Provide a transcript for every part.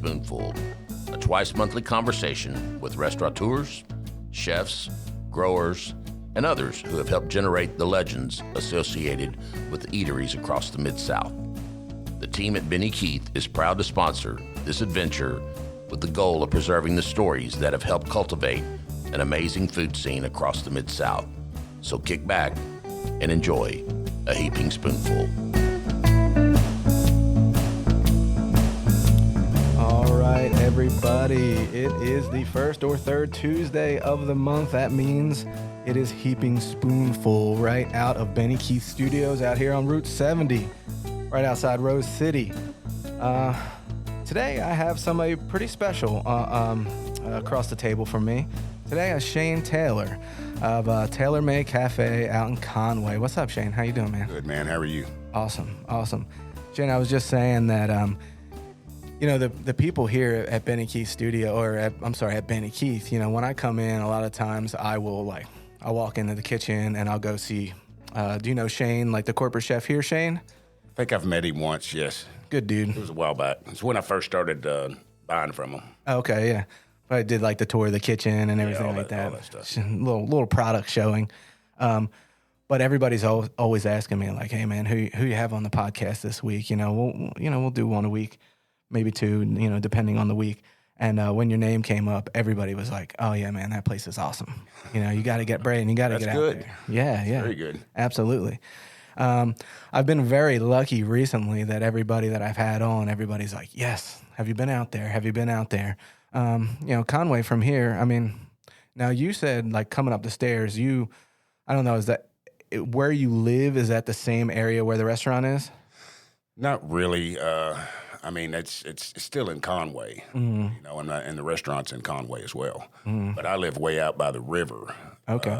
Spoonful, a twice-monthly conversation with restaurateurs, chefs, growers, and others who have helped generate the legends associated with eateries across the Mid-South. The team at Benny Keith is proud to sponsor this adventure with the goal of preserving the stories that have helped cultivate an amazing food scene across the Mid-South. So kick back and enjoy a heaping spoonful. All right, everybody, it is the first or third Tuesday of the month. That means it is Heaping Spoonful right out of Benny Keith Studios out here on Route 70, right outside Rose City. Today I have somebody pretty special across the table from me. Today I have Shane Taylor of Taylor Made Cafe out in Conway. What's up, Shane? How you doing, man? Good, man. How are you? Awesome. Shane, I was just saying that the people here at Benny Keith Studio, at Benny Keith, when I come in, a lot of times I'll walk into the kitchen and I'll go see, do you know Shane, like the corporate chef here, Shane? I think I've met him once, yes. Good dude. It was a while back. It's when I first started buying from him. Okay, yeah. I did like the tour of the kitchen and everything like that. All that stuff. Little product showing. But everybody's always asking me like, hey man, who you have on the podcast this week? We'll do one a week, maybe two, depending on the week. And when your name came up, everybody was like, oh yeah, man, that place is awesome. You got to get Braden, you got to get out good. there. Yeah. Very good. Absolutely. I've been very lucky recently that everybody that I've had on, everybody's like, yes, have you been out there? Have you been out there? Conway from here, now you said like coming up the stairs, I don't know, is that where you live? Is that the same area where the restaurant is? Not really. It's still in Conway, and the restaurant's in Conway as well. Mm-hmm. But I live way out by the river. Okay.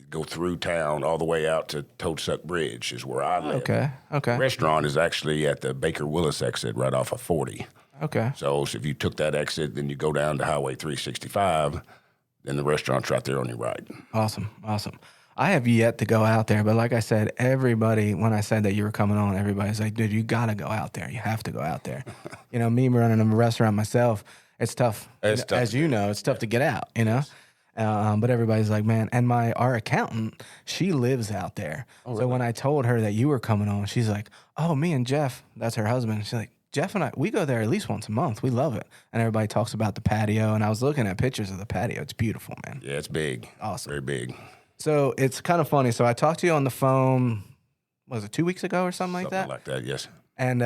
Go through town all the way out to Toadsuck Bridge is where I live. Okay. The restaurant is actually at the Baker Willis exit right off of 40. Okay. So if you took that exit, then you go down to Highway 365, then the restaurant's right there on your right. Awesome. I have yet to go out there, but like I said, everybody, when I said that you were coming on, everybody's like, dude, you got to go out there. You have to go out there. Me running a restaurant myself, it's tough. As you know, it's tough to get out, Yes. But everybody's like, man, and our accountant, she lives out there. Oh, really? So when I told her that you were coming on, she's like, oh, me and Jeff, that's her husband. She's like, Jeff and I, we go there at least once a month. We love it. And everybody talks about the patio. And I was looking at pictures of the patio. It's beautiful, man. Yeah, it's big. Awesome. Very big. So it's kind of funny. So I talked to you on the phone, was it 2 weeks ago or something like that? Something like that, yes. And,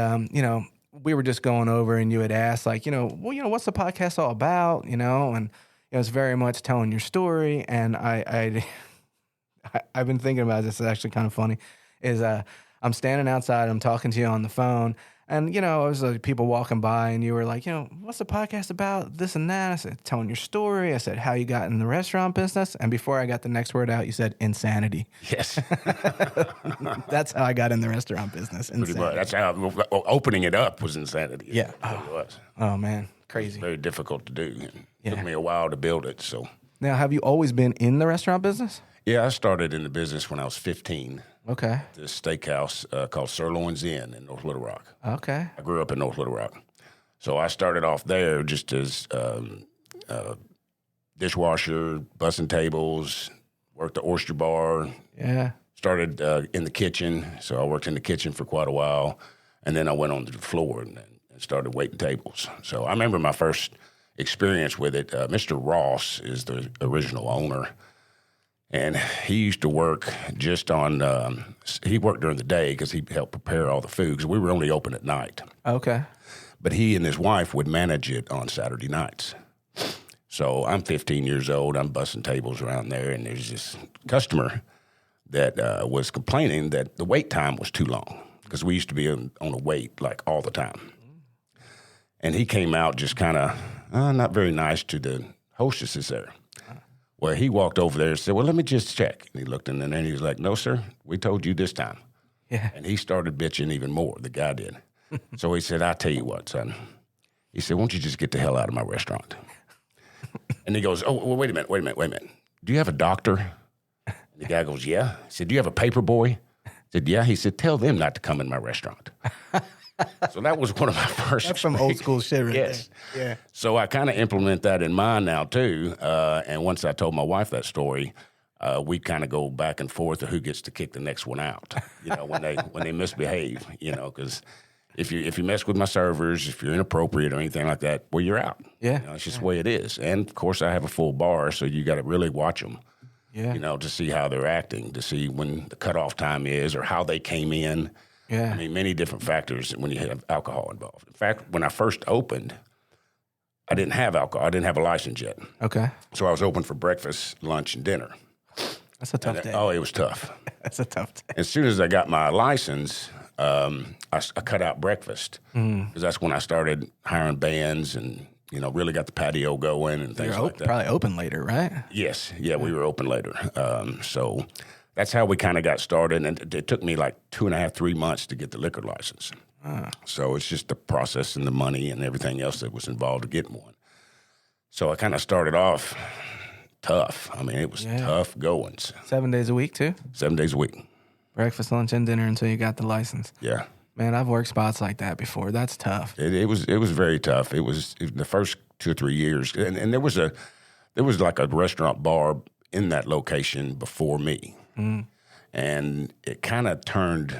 we were just going over and you had asked like, what's the podcast all about? And it's very much telling your story. And I've been thinking about this. It's actually kind of funny is, I'm standing outside, I'm talking to you on the phone. And, it was like people walking by and you were like, what's the podcast about? This and that. I said, telling your story. I said, how you got in the restaurant business. And before I got the next word out, you said insanity. Yes. That's how I got in the restaurant business. Insanity. Pretty much. That's how opening it up was insanity. Yeah. It was. Oh, man. Crazy. It was very difficult to do. It took me a while to build it. So now, have you always been in the restaurant business? Yeah, I started in the business when I was 15. Okay. This steakhouse called Sir Loins End in North Little Rock. Okay. I grew up in North Little Rock. So I started off there just as dishwasher, bussing tables, worked the oyster bar. Yeah. Started in the kitchen. So I worked in the kitchen for quite a while. And then I went on to the floor and started waiting tables. So I remember my first experience with it. Mr. Ross is the original owner. And he used to work just on, he worked during the day because he helped prepare all the food because we were only open at night. Okay. But he and his wife would manage it on Saturday nights. So I'm 15 years old. I'm bussing tables around there, and there's this customer that was complaining that the wait time was too long because we used to be on a wait like all the time. And he came out just kind of not very nice to the hostesses there. Well, he walked over there and said, well, let me just check. And he looked in there and he was like, no, sir, we told you this time. Yeah. And he started bitching even more, the guy did. So he said, I'll tell you what, son. He said, won't you just get the hell out of my restaurant? And he goes, oh, well, wait a minute. Do you have a doctor? And the guy goes, yeah. He said, do you have a paper boy? I said, yeah. He said, tell them not to come in my restaurant. So that was one of my first. That's some old school shit right Yes. there. Yeah. So I kind of implement that in mine now too. And once I told my wife that story, we kind of go back and forth of who gets to kick the next one out. When they misbehave. Because if you mess with my servers, if you're inappropriate or anything like that, well, you're out. Yeah. It's just the way it is. And of course, I have a full bar, so you got to really watch them. Yeah. To see how they're acting, to see when the cutoff time is, or how they came in. Yeah. I mean, many different factors when you have alcohol involved. In fact, when I first opened, I didn't have alcohol. I didn't have a license yet. Okay. So I was open for breakfast, lunch, and dinner. That's a tough day. Oh, it was tough. That's a tough day. As soon as I got my license, I cut out breakfast because that's when I started hiring bands and really got the patio going and things like that. Probably open later, right? Yes, yeah, we were open later. So that's how we kind of got started, and it took me like 2.5, 3 months to get the liquor license. So it's just the process and the money and everything else that was involved to getting one. So I kind of started off tough. I mean, it was tough goings. 7 days a week too? 7 days a week. Breakfast, lunch, and dinner until you got the license. Yeah. Man, I've worked spots like that before. That's tough. It was very tough. It was the first 2 or 3 years, and there was like a restaurant bar in that location before me, and it kind of turned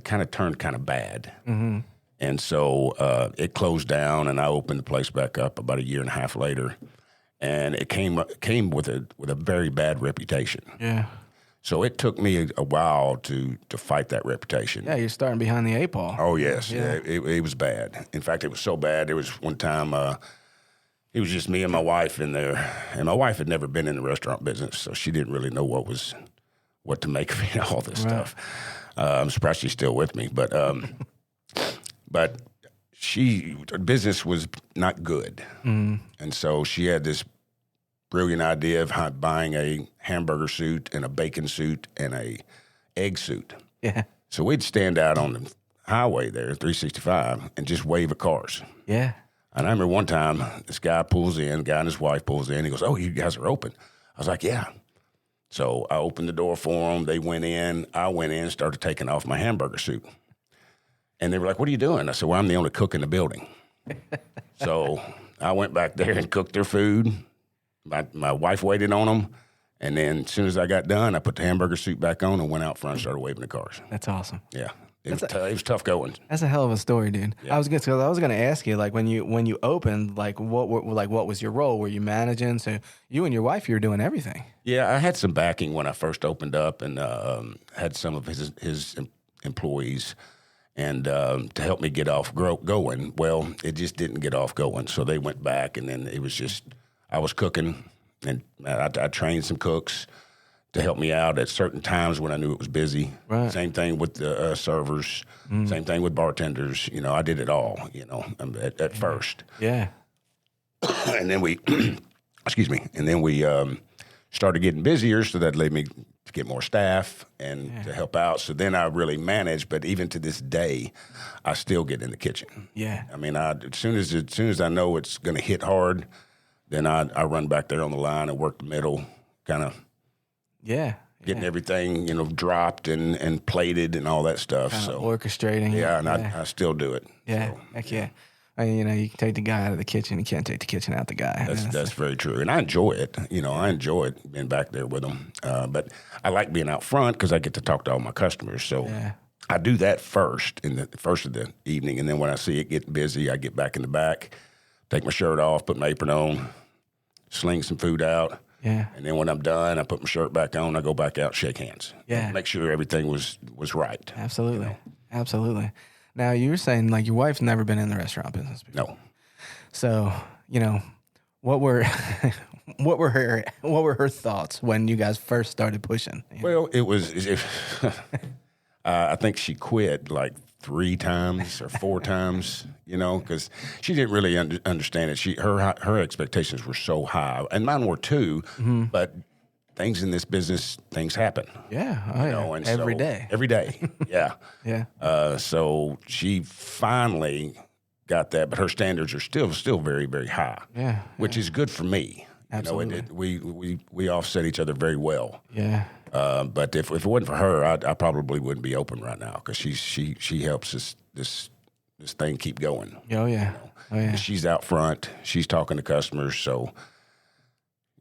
kind of bad, and so it closed down, and I opened the place back up about 1.5 years later, and it came with a very bad reputation. Yeah. So it took me a while to fight that reputation. Yeah, you're starting behind the 8 ball. Oh, yes. Yeah. It was bad. In fact, it was so bad. There was one time it was just me and my wife in there. And my wife had never been in the restaurant business, so she didn't really know what to make of all this stuff. I'm surprised she's still with me. But her business was not good. And so she had this brilliant idea of buying a hamburger suit and a bacon suit and a egg suit. Yeah. So we'd stand out on the highway there, 365, and just wave at cars. Yeah. And I remember one time, this guy and his wife pulls in. He goes, "Oh, you guys are open." I was like, "Yeah." So I opened the door for them. They went in. I went in, started taking off my hamburger suit. And they were like, "What are you doing?" I said, "Well, I'm the only cook in the building." So I went back there and cooked their food. My wife waited on them, and then as soon as I got done, I put the hamburger suit back on and went out front and started waving the cars. That's awesome. Yeah, it was tough going. That's a hell of a story, dude. Yeah. I was gonna ask you, like when you opened, like what was your role? Were you managing? So you and your wife, you were doing everything. Yeah, I had some backing when I first opened up, and had some of his employees, and to help me get off going. Well, it just didn't get off going, so they went back, and then it was just. I was cooking, and I trained some cooks to help me out at certain times when I knew it was busy. Right. Same thing with the servers. Same thing with bartenders. I did it all. At first. Yeah. And then we, excuse me. And then we started getting busier, so that led me to get more staff and to help out. So then I really managed. But even to this day, I still get in the kitchen. Yeah. I mean, as soon as I know it's going to hit hard. Then I run back there on the line and work the middle, kind of getting everything, dropped and plated and all that stuff. Kinda so orchestrating. Yeah, and I still do it. Yeah, so, heck yeah. I mean, you can take the guy out of the kitchen. You can't take the kitchen out the guy. That's very true. And I enjoy it. I enjoy it being back there with them. But I like being out front because I get to talk to all my customers. So I do that first in the first of the evening. And then when I see it getting busy, I get back in the back, take my shirt off, put my apron on, sling some food out. Yeah. And then when I'm done, I put my shirt back on, I go back out, shake hands. Yeah. Make sure everything was right. Absolutely. Absolutely. Now, you were saying, like, your wife's never been in the restaurant business before. No. So, what were her thoughts when you guys first started pushing? Well, I think she quit like 3 times or 4 times, because she didn't really understand it. Her expectations were so high, and mine were too. But things in this business, things happen. Yeah, and every day. Every day, yeah. Yeah. So she finally got that, but her standards are still very, very high. Yeah. Which is good for me. Absolutely. We offset each other very well. Yeah. But if it wasn't for her, I probably wouldn't be open right now because she helps this this thing keep going. Oh yeah. Oh yeah. She's out front. She's talking to customers. So,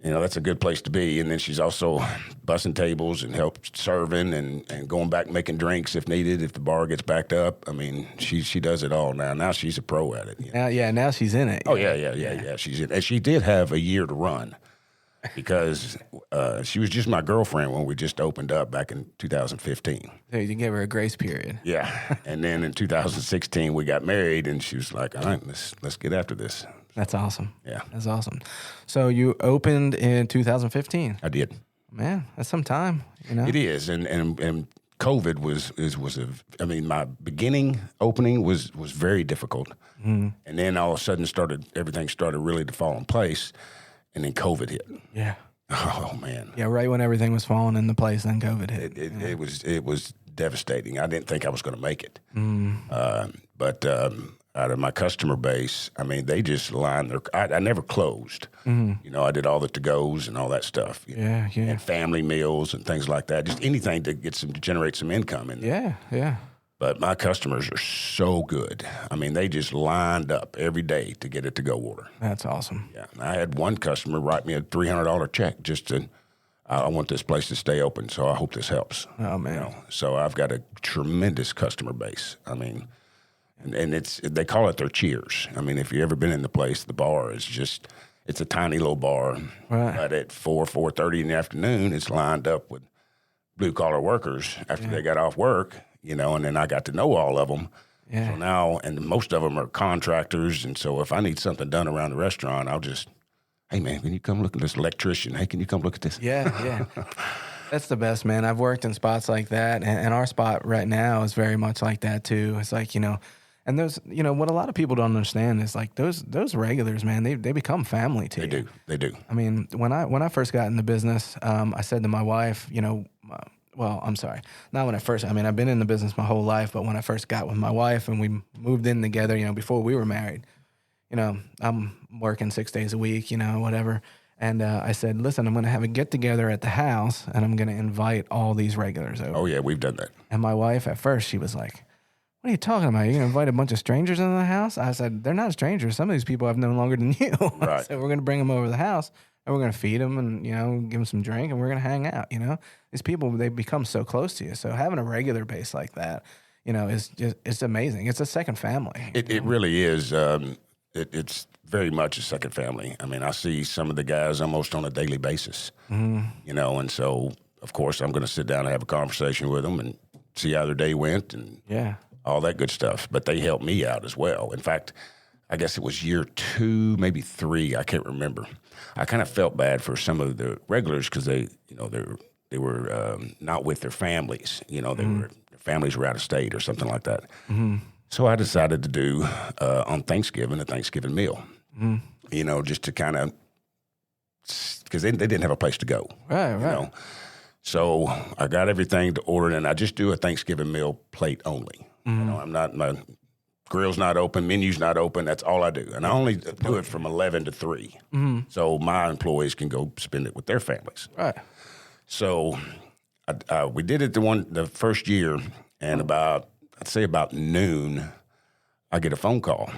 that's a good place to be. And then she's also bussing tables and help serving and going back making drinks if needed, if the bar gets backed up. I mean, she does it all now. Now she's a pro at it. Now she's in it. Oh, yeah. She's in. And she did have a year to run because she was just my girlfriend when we just opened up back in 2015. So you gave her a grace period. Yeah. And then in 2016, we got married, and she was like, all right, let's get after this. That's awesome. Yeah. That's awesome. So you opened in 2015. I did. Man, that's some time, It is, and COVID was my beginning opening was very difficult, and then all of a sudden everything started really to fall in place, and then COVID hit. Yeah. Oh man. Yeah, right when everything was falling into place, then COVID hit. It was devastating. I didn't think I was going to make it, but out of my customer base, I mean, they just lined their. I never closed. I did all the to-goes and all that stuff. Yeah. And family meals and things like that. Just anything to generate some income in there. Yeah. But my customers are so good. I mean, they just lined up every day to get a to-go order. That's awesome. Yeah. I had one customer write me a $300 check just to. I want this place to stay open, so I hope this helps. Oh man. So I've got a tremendous customer base. I mean. And they call it their cheers. I mean, if you've ever been in the place, the bar is it's a tiny little bar. Right. But at 4:30 in the afternoon, it's lined up with blue-collar workers after they got off work, and then I got to know all of them. Yeah. So now, and most of them are contractors, and so if I need something done around the restaurant, I'll just, hey, man, can you come look at this electrician? Hey, can you come look at this? Yeah. That's the best, man. I've worked in spots like that, and our spot right now is very much like that, too. It's like, and those, what a lot of people don't understand is like those regulars, man, they become family to you. They do. I mean, when I first got in the business, I said to my wife, well, I'm sorry, not when I first. I mean, I've been in the business my whole life, but when I first got with my wife and we moved in together, before we were married, I'm working 6 days a week, whatever. And I said, listen, I'm going to have a get together at the house, and I'm going to invite all these regulars over. Oh yeah, we've done that. And my wife, at first, she was like, what are you talking about? You're going to invite a bunch of strangers into the house? I said, they're not strangers. Some of these people I've known longer than you. Right. So we're going to bring them over to the house, and we're going to feed them and, give them some drink, and we're going to hang out, These people, they become so close to you. So having a regular base like that, it's amazing. It's a second family. It really is. It's very much a second family. I mean, I see some of the guys almost on a daily basis, and so, of course, I'm going to sit down and have a conversation with them and see how their day went and all that good stuff. But they help me out as well. In fact, I guess it was year 2, maybe 3. I can't remember. I kind of felt bad for some of the regulars because they were not with their families. Their families were out of state or something like that. So I decided to do on Thanksgiving a Thanksgiving meal. Just to kind of because they didn't have a place to go. Right. So I got everything to order, and I just do a Thanksgiving meal plate only. I'm not, my grill's not open, menu's not open. That's all I do, and I only do it from 11 to 3, so my employees can go spend it with their families. Right. So we did it the first year, and I'd say about noon, I get a phone call,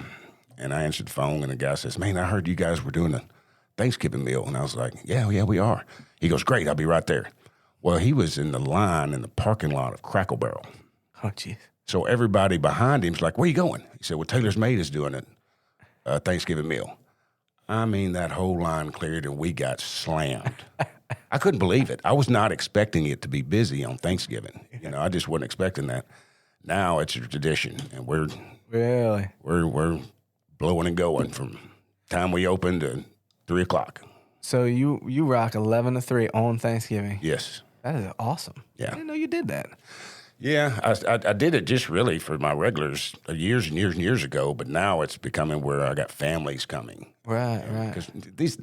and I answered the phone, and the guy says, "Man, I heard you guys were doing a Thanksgiving meal," and I was like, "Yeah, we are." He goes, "Great, I'll be right there." Well, he was in the line in the parking lot of Crackle Barrel. Oh, geez. So everybody behind him's like, "Where you going?" He said, "Well, Taylor's Made is doing a Thanksgiving meal." I mean, that whole line cleared, and we got slammed. I couldn't believe it. I was not expecting it to be busy on Thanksgiving. I just wasn't expecting that. Now it's a tradition, and we're blowing and going from time we open to 3 o'clock. So you rock 11 to 3 on Thanksgiving. Yes. That is awesome. Yeah. I didn't know you did that. Yeah, I did it just really for my regulars years and years and years ago, but now it's becoming where I got families coming. Right. Because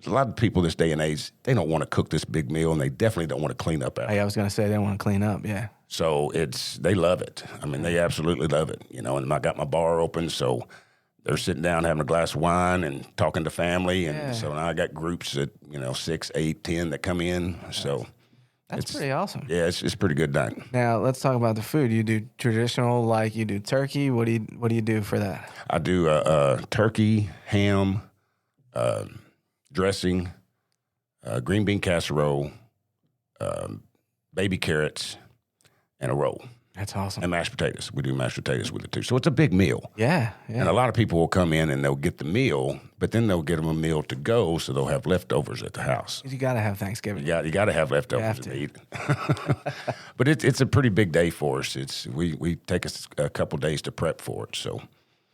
a lot of people this day and age, they don't want to cook this big meal, and they definitely don't want to clean up after. Hey, I was going to say they want to clean up, yeah. So they love it. I mean, they absolutely love it. And I got my bar open, so they're sitting down having a glass of wine and talking to family, and so now I got groups that 6, 8, 10 that come in. So That's pretty awesome. Yeah, it's pretty good night. Now let's talk about the food. You do traditional, like you do turkey. What do you do for that? I do turkey, ham, dressing, green bean casserole, baby carrots, and a roll. That's awesome. And mashed potatoes. We do mashed potatoes with it too. So it's a big meal. Yeah. And a lot of people will come in and they'll get the meal, but then they'll get them a meal to go, so they'll have leftovers at the house. You got to have Thanksgiving. You got to have leftovers to eat. But it's a pretty big day for us. We take us a couple days to prep for it. So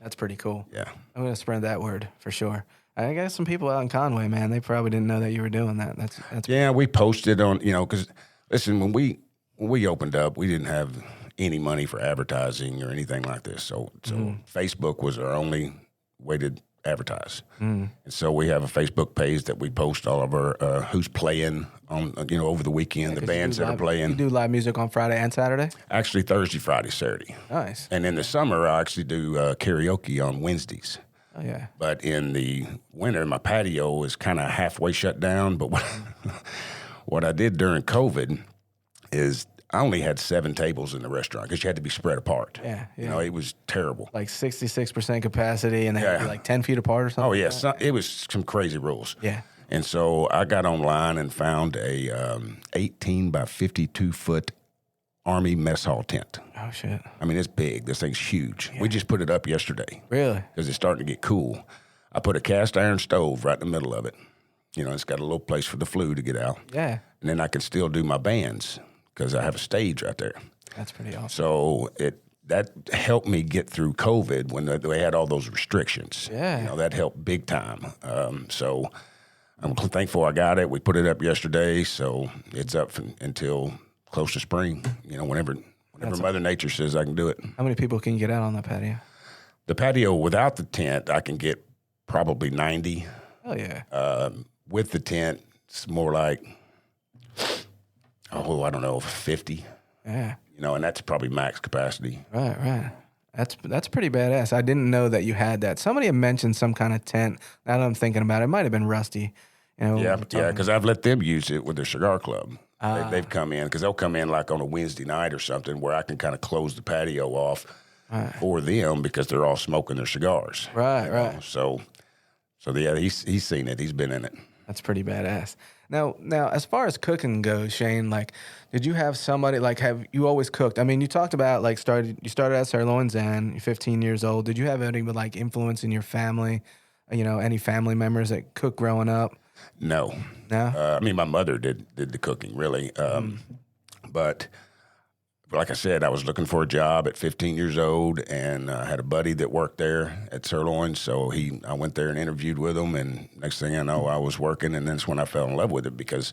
that's pretty cool. Yeah, I'm gonna spread that word for sure. I got some people out in Conway, man. They probably didn't know that you were doing that. That's yeah. We posted on because listen, when we opened up, we didn't have any money for advertising or anything like this. So Facebook was our only way to advertise. And so we have a Facebook page that we post all of our who's playing on over the weekend, the bands that are playing. You do live music on Friday and Saturday? Actually, Thursday, Friday, Saturday. Nice. And in the summer, I actually do karaoke on Wednesdays. Oh yeah. But in the winter, my patio is kind of halfway shut down. But what I did during COVID is I only had 7 tables in the restaurant because you had to be spread apart. Yeah. It was terrible. Like 66% capacity, and they had to be like 10 feet apart or something. Oh, yeah. It was some crazy rules. Yeah. And so I got online and found a 18 by 52-foot Army mess hall tent. Oh, shit. I mean, it's big. This thing's huge. Yeah. We just put it up yesterday. Really? Because it's starting to get cool. I put a cast iron stove right in the middle of it. It's got a little place for the flue to get out. Yeah. And then I can still do my bands because I have a stage right there. That's pretty awesome. So that helped me get through COVID when they had all those restrictions. Yeah. That helped big time. So I'm thankful I got it. We put it up yesterday, so it's up until close to spring. Whenever Mother Nature says I can do it. How many people can you get out on that patio? The patio without the tent, I can get probably 90. Oh yeah. With the tent, it's more like, I don't know, 50. Yeah. And that's probably max capacity. Right. That's pretty badass. I didn't know that you had that. Somebody had mentioned some kind of tent. Now that I'm thinking about it, it might have been Rusty. Yeah, because I've let them use it with their cigar club. They've come in, because they'll come in like on a Wednesday night or something where I can kind of close the patio off for them because they're all smoking their cigars. Right. So yeah, he's seen it. He's been in it. That's pretty badass. Now, as far as cooking goes, Shane, like, did you have somebody, like, have you always cooked? I mean, you talked about, like, you started at Sir Loins End, you're 15 years old. Did you have any, like, influence in your family, any family members that cooked growing up? No. I mean, my mother did the cooking, really. But like I said, I was looking for a job at 15 years old, and I had a buddy that worked there at Sir Loins, so I went there and interviewed with him, and next thing I know, I was working, and that's when I fell in love with it, because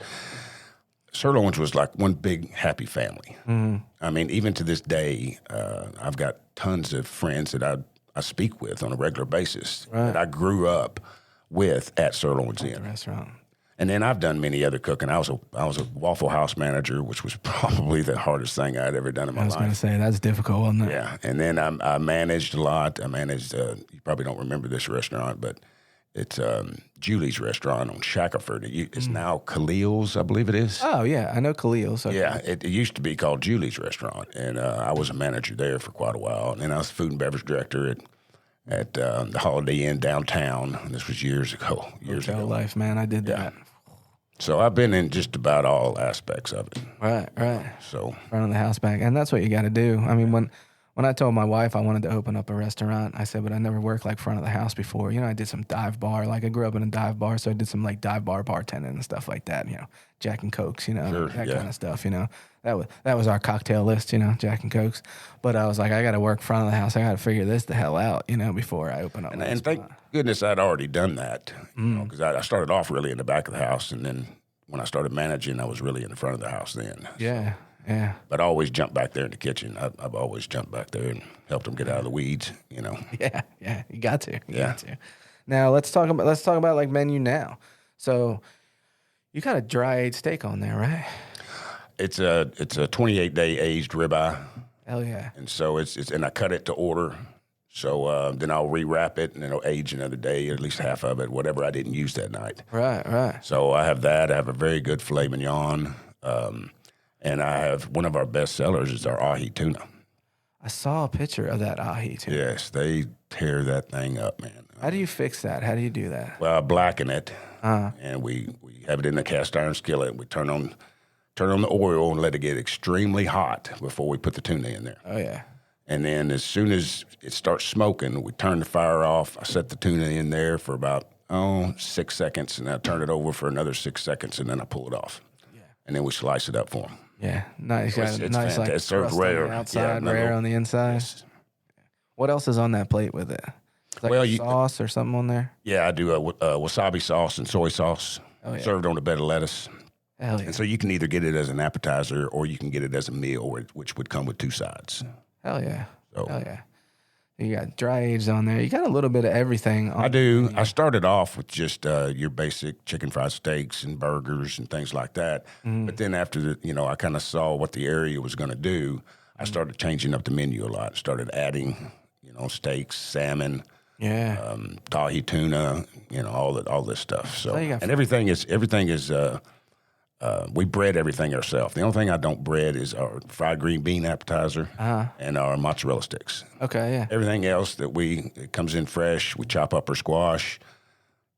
Sir Loins was like one big happy family. Mm-hmm. I mean, even to this day, I've got tons of friends that I speak with on a regular basis that I grew up with at Sir Loins End. The restaurant. And then I've done many other cooking. I was a Waffle House manager, which was probably the hardest thing I'd ever done in my life. I was going to say, that's difficult, wasn't it? Yeah. And then I managed a lot. I managed, you probably don't remember this restaurant, but it's Julie's restaurant on Shackelford. It's now Khalil's, I believe it is. Oh, yeah. I know Khalil's. Okay. Yeah. It used to be called Julie's Restaurant. And I was a manager there for quite a while. And then I was food and beverage director at the Holiday Inn downtown. This was years ago. Hotel life, man. I did that. So I've been in just about all aspects of it. Right. So front of the house back, and that's what you got to do. I mean, when I told my wife I wanted to open up a restaurant, I said, but I never worked like front of the house before. I did some dive bar. Like I grew up in a dive bar, so I did some like dive bar bartending and stuff like that. Jack and Cokes, Sure, that kind of stuff. That was our cocktail list, Jack and Cokes. But I was like, I got to work front of the house. I got to figure this the hell out, before I open up. And thank goodness I'd already done that, because I started off really in the back of the house, and then when I started managing, I was really in the front of the house then. Yeah. But I always jumped back there in the kitchen. I've always jumped back there and helped them get out of the weeds, Yeah. You got to. You got to. Now let's talk about like menu now. So you got a dry aged steak on there, right? It's a 28-day aged ribeye. Hell yeah. And so and I cut it to order. So then I'll rewrap it, and then it'll age another day, or at least half of it, whatever I didn't use that night. Right. So I have that. I have a very good filet mignon. And I have one of our best sellers is our ahi tuna. I saw a picture of that ahi too. Yes, they tear that thing up, man. How do you fix that? How do you do that? Well, I blacken it, and we have it in a cast iron skillet. We turn on the oil and let it get extremely hot before we put the tuna in there. Oh yeah. And then as soon as it starts smoking, we turn the fire off. I set the tuna in there for about 6 seconds, and I turn it over for another 6 seconds, and then I pull it off. Yeah. And then we slice it up for them. Yeah, nice. It's nice, fantastic. like It's served crust on the rare. outside, Yeah, rare no. on the inside. Yes. What else is on that plate with it? Is like Well, a sauce or something on there? Yeah, I do a wasabi sauce and soy sauce served on a bed of lettuce. Hell yeah. And so you can either get it as an appetizer or you can get it as a meal, which would come with 2 sides. Hell yeah. So- Hell yeah. You got dry aged on there. You got a little bit of everything. I do. I started off with just your basic chicken fried steaks and burgers and things like that. But then after I kind of saw what the area was going to do, I started changing up the menu a lot. Started adding, steaks, salmon, Yeah. tahi tuna, all this stuff. So you got- and everything is we bread everything ourselves. The only thing I don't bread is our fried green bean appetizer and our mozzarella sticks. Okay, yeah. Everything else it comes in fresh. We chop up our squash.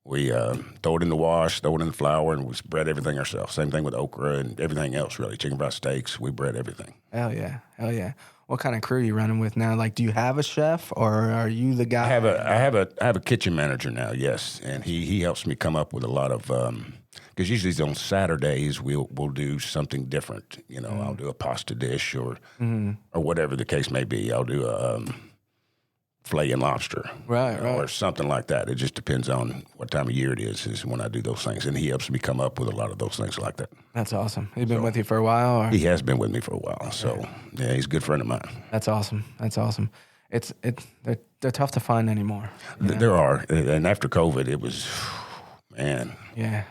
We throw it in the wash, throw it in the flour, and we bread everything ourselves. Same thing with okra and everything else, really. Chicken fried steaks, we bread everything. Hell yeah. Hell yeah. What kind of crew are you running with now? Like, do you have a chef or are you the guy? I have a kitchen manager now, yes, and he helps me come up with a lot of because usually on Saturdays we'll do something different. I'll do a pasta dish or whatever the case may be. I'll do a filet and lobster, Right. or something like that. It just depends on what time of year it is when I do those things, and he helps me come up with a lot of those things like that. That's awesome. He's been with you for a while? Or? He has been with me for a while, so yeah, he's a good friend of mine. That's awesome. That's awesome. They're tough to find anymore. There are, and after COVID, it was, man. Yeah.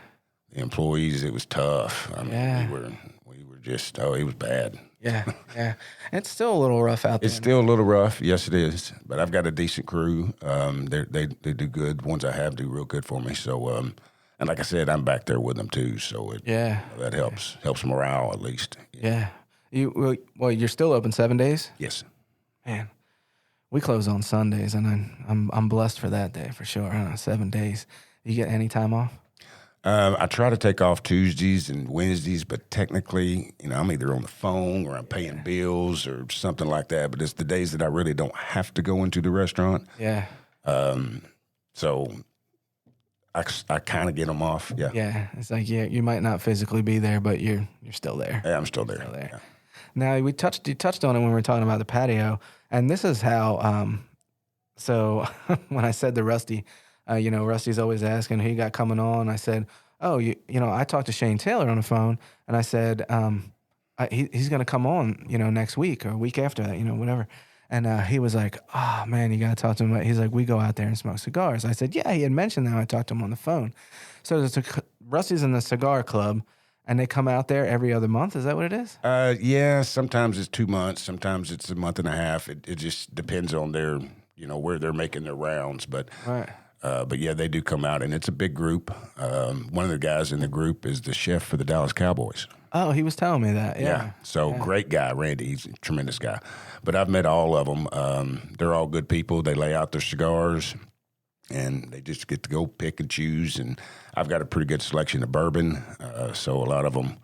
The employees, it was tough. I mean, Yeah. we were just, it was bad. Yeah. Yeah. It's still a little rough out there. It's still a little rough. Yes, it is. But I've got a decent crew. They do good. The ones I have do real good for me. So, and like I said, I'm back there with them too. So that helps morale at least. Yeah. You're still open 7 days? Yes. Man, we close on Sundays, and I'm blessed for that day for sure. 7 days. You get any time off? I try to take off Tuesdays and Wednesdays, but technically, I'm either on the phone or I'm paying bills or something like that. But it's the days that I really don't have to go into the restaurant. Yeah. So I kind of get them off. Yeah. Yeah. It's like, you might not physically be there, but you're still there. Yeah, I'm still there. Yeah. Now, you touched on it when we were talking about the patio, and this is how. So when I said to Rusty, Rusty's always asking who you got coming on. I said, I talked to Shane Taylor on the phone, and I said, he's going to come on, next week or a week after that, whatever. And he was like, oh, man, you got to talk to him. He's like, we go out there and smoke cigars. I said, yeah, he had mentioned that. I talked to him on the phone. So Rusty's in the cigar club, and they come out there every other month. Is that what it is? Yeah, sometimes it's 2 months. Sometimes it's a month and a half. It just depends on their, where they're making their rounds. But Right. But yeah, they do come out, and it's a big group. One of the guys in the group is the chef for the Dallas Cowboys. Oh, he was telling me that. Yeah. So great guy, Randy. He's a tremendous guy. But I've met all of them. They're all good people. They lay out their cigars, and they just get to go pick and choose. And I've got a pretty good selection of bourbon. So a lot of them,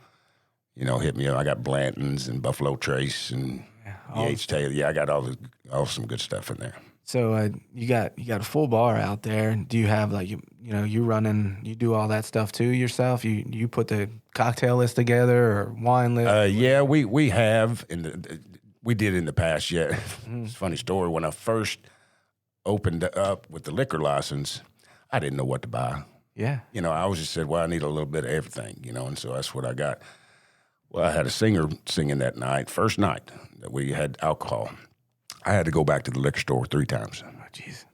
hit me up. I got Blanton's and Buffalo Trace and E.H. Taylor. Yeah, I got all some good stuff in there. So you got a full bar out there. Do you have you do all that stuff too yourself? You put the cocktail list together or wine list? Yeah, we have we did in the past. Yeah, it's a funny story. When I first opened up with the liquor license, I didn't know what to buy. Yeah, I always just said, well, I need a little bit of everything, and so that's what I got. Well, I had a singer singing that night, first night that we had alcohol. I had to go back to the liquor store 3 times. Oh, jeez.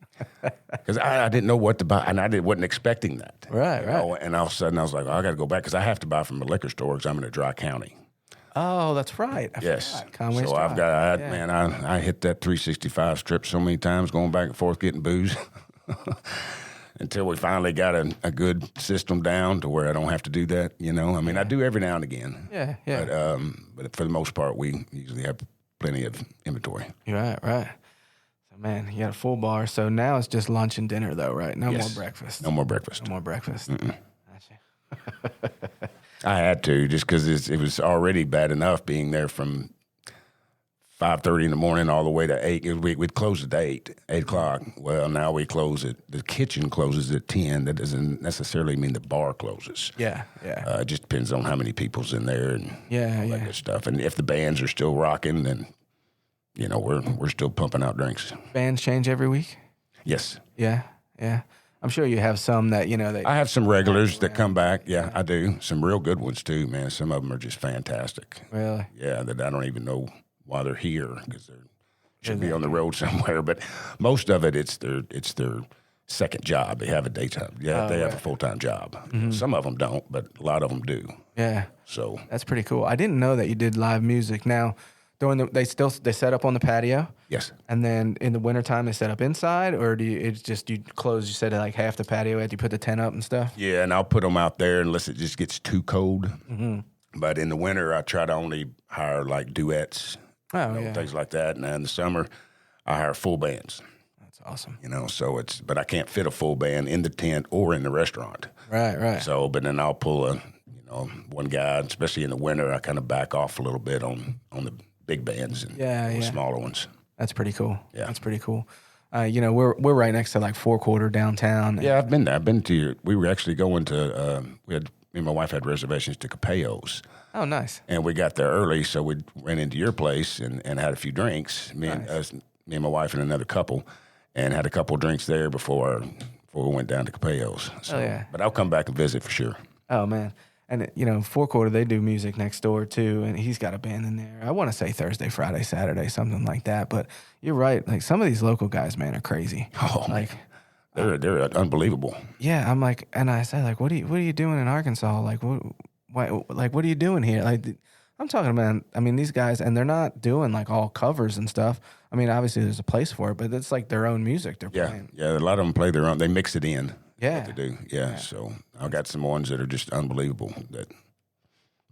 Because I didn't know what to buy, and I wasn't expecting that. Right. And all of a sudden, I was like, I got to go back because I have to buy from the liquor store because I'm in a dry county. Oh, that's right. Yes. Forgot. Conway's so dry. I hit that 365 strip so many times going back and forth getting booze. until we finally got a good system down to where I don't have to do that. I mean, I do every now and again. Yeah. But for the most part, we usually have plenty of inventory. Right. So, man, you got a full bar. So now it's just lunch and dinner, though, right? No more breakfast. No more breakfast. No more breakfast. Gotcha. I had to just because it was already bad enough being there from 5:30 in the morning all the way to 8. We'd close at 8 o'clock. Well, now we close it. The kitchen closes at 10. That doesn't necessarily mean the bar closes. Yeah. It just depends on how many people's in there and all that good stuff. And if the bands are still rocking, then we're still pumping out drinks. Bands change every week? Yes. Yeah. I'm sure you have some that, I have some regulars that come back. Yeah, I do. Some real good ones, too, man. Some of them are just fantastic. Really? Yeah, that I don't even know why they're here because they should be on the road somewhere. But most of it, it's their second job. They have a daytime. Yeah, they have a full-time job. Mm-hmm. Some of them don't, but a lot of them do. Yeah. So that's pretty cool. I didn't know that you did live music. Now, they set up on the patio? Yes. And then in the wintertime, they set up inside, or you close, you said like half the patio after you put the tent up and stuff? Yeah, and I'll put them out there unless it just gets too cold. Mm-hmm. But in the winter, I try to only hire like duets, things like that. And in the summer, I hire full bands. That's awesome. But I can't fit a full band in the tent or in the restaurant. Right. So, but then I'll pull one guy, especially in the winter, I kind of back off a little bit on the big bands and the smaller ones. That's pretty cool. Yeah. That's pretty cool. We're right next to like Four Quarter downtown. Yeah, I've been there. I've been to we were actually going to, me and my wife had reservations to Capello's. Oh, nice. And we got there early, so we ran into your place and had a few drinks. Me and my wife and another couple, and had a couple of drinks there before we went down to Capello's. So, But I'll come back and visit for sure. Oh, man. And, Four Quarter, they do music next door, too, and he's got a band in there. I want to say Thursday, Friday, Saturday, something like that. But you're right. Like, some of these local guys, man, are crazy. Oh, like, they're unbelievable. Yeah, I'm like, and I say, like, what are you doing in Arkansas? Like, what are you doing here? Like, I'm talking about, these guys, and they're not doing, like, all covers and stuff. I mean, obviously, there's a place for it, but it's, like, their own music they're playing. Yeah, a lot of them play their own. They mix it in. Yeah. What they do. Yeah. So I've got some ones that are just unbelievable that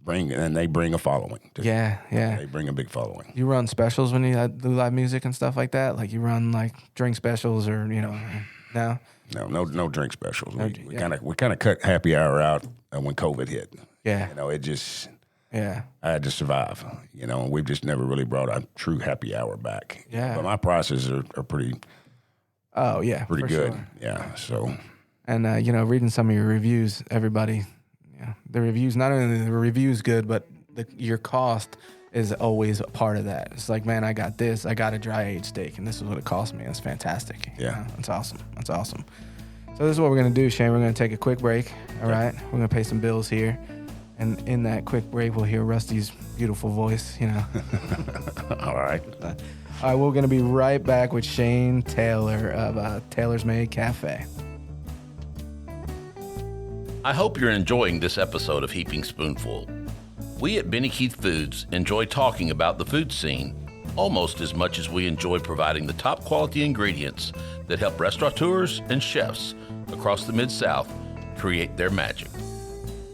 bring a following. Yeah. They bring a big following. You run specials when you do live music and stuff like that? Like you run like drink specials or, no? No drink specials. We kind of cut happy hour out when COVID hit. Yeah. It just, I had to survive, and we've just never really brought a true happy hour back. Yeah. But my prices are pretty. Oh, yeah. Pretty good. Sure. Yeah. So. And, reading some of your reviews, everybody, the reviews, not only the reviews good, but your cost is always a part of that. It's like, man, I got this. I got a dry aged steak, and this is what it cost me. It's fantastic. Yeah. That's awesome. So this is what we're going to do, Shane. We're going to take a quick break, all right? We're going to pay some bills here. And in that quick break, we'll hear Rusty's beautiful voice, All right. All right, we're going to be right back with Shane Taylor of Taylor's Made Cafe. I hope you're enjoying this episode of Heaping Spoonful. We at Benny Keith Foods enjoy talking about the food scene almost as much as we enjoy providing the top quality ingredients that help restaurateurs and chefs across the Mid-South create their magic.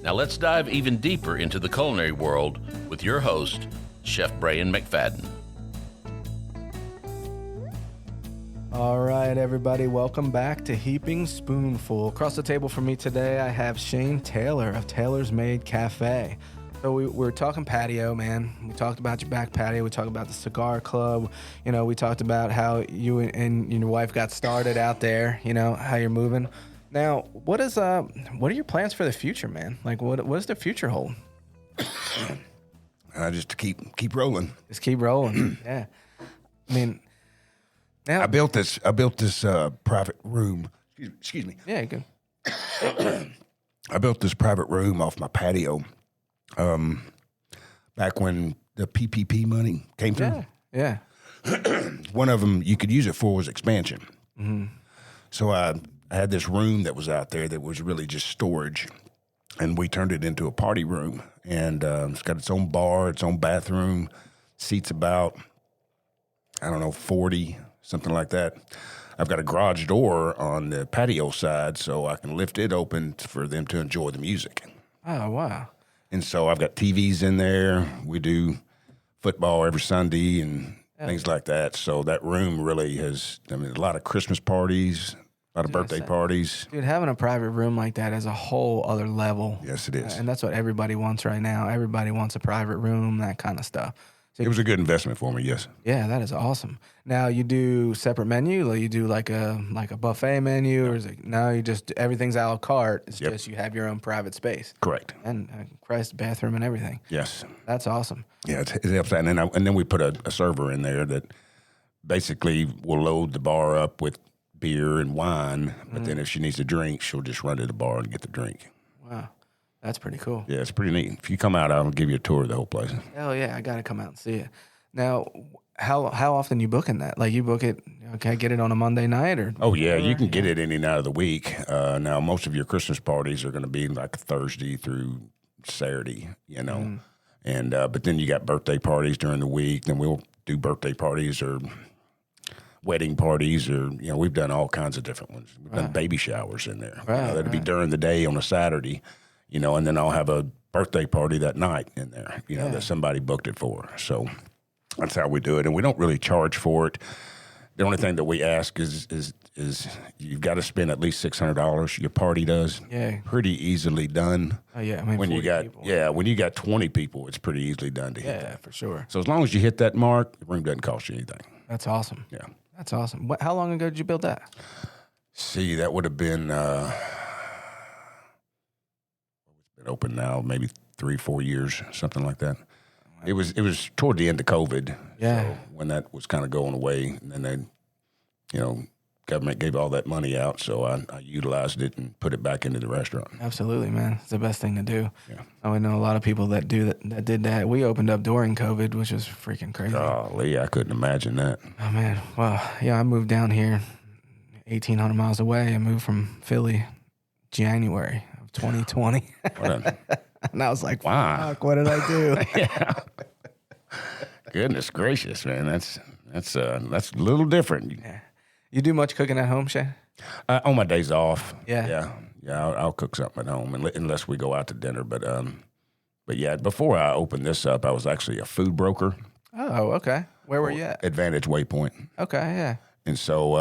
Now let's dive even deeper into the culinary world with your host, Chef Brian McFadden. All right, everybody, welcome back to Heaping Spoonful. Across the table from me today, I have Shane Taylor of Taylor's Made Cafe. So we're talking patio, man. We talked about your back patio. We talked about the cigar club. We talked about how you and your wife got started out there, how you're moving. Now, what are your plans for the future, man? Like, what does the future hold? Just to keep rolling. Just keep rolling. Yeah. Now, I built this private room. Excuse me. Yeah, good. I built this private room off my patio back when the PPP money came through. Yeah. One of them you could use it for was expansion. Mm-hmm. So I had this room that was out there that was really just storage, and we turned it into a party room. And it's got its own bar, its own bathroom, seats about, 40, something like that. I've got a garage door on the patio side, so I can lift it open for them to enjoy the music. Oh, wow. And so I've got TVs in there. We do football every Sunday and things like that. So that room really has, a lot of Christmas parties, a lot of birthday parties. Dude, having a private room like that is a whole other level. Yes, it is. And that's what everybody wants right now. Everybody wants a private room, that kind of stuff. So It was a good investment for me, yes. yeah, that is awesome. Now you do separate menu, like you do like a buffet menu, or is it, no, you just everything's a la carte. It's just you have your own private space. Correct. And Christ, bathroom and everything. Yes. That's awesome. Yeah, it helps that. And then we put a server in there that basically will load the bar up with beer and wine, but then if she needs a drink, she'll just run to the bar and get the drink. Wow, that's pretty cool. Yeah, it's pretty neat. If you come out, I'll give you a tour of the whole place. Hell yeah, I got to come out and see it. Now, how often you booking that? Like you book it, can I get it on a Monday night or? Oh yeah, you can get it any night of the week. Now most of your Christmas parties are going to be like Thursday through Saturday, and but then you got birthday parties during the week. Then we'll do birthday parties or wedding parties, or we've done all kinds of different ones. We've done baby showers in there. That'd be during the day on a Saturday, and then I'll have a birthday party that night in there, that somebody booked it for. So that's how we do it, and we don't really charge for it. The only thing that we ask is you've got to spend at least $600. Your party does, pretty easily done. Oh yeah, I mean when you got when you got 20 people, it's pretty easily done to hit that for sure. So as long as you hit that mark, the room doesn't cost you anything. That's awesome. Yeah, that's awesome. How long ago did you build that? See, that would have been it's been open now maybe 3-4 years, something like that. It was toward the end of COVID. Yeah. So when that was kind of going away, and then government gave all that money out, so I utilized it and put it back into the restaurant. Absolutely, man. It's the best thing to do. Yeah. I know a lot of people that did that. We opened up during COVID, which was freaking crazy. Golly, I couldn't imagine that. Oh man. Well, yeah, I moved down here 1,800 miles away. I moved from Philly January of 2020. And I was like, wow, fuck, what did I do? Yeah. Goodness gracious, man. That's a little different. Yeah. You do much cooking at home, Shay? On my days off. Yeah. I'll cook something at home unless we go out to dinner. But yeah, before I opened this up, I was actually a food broker. Oh, okay. Where were you at? Advantage Waypoint. Okay, yeah. And so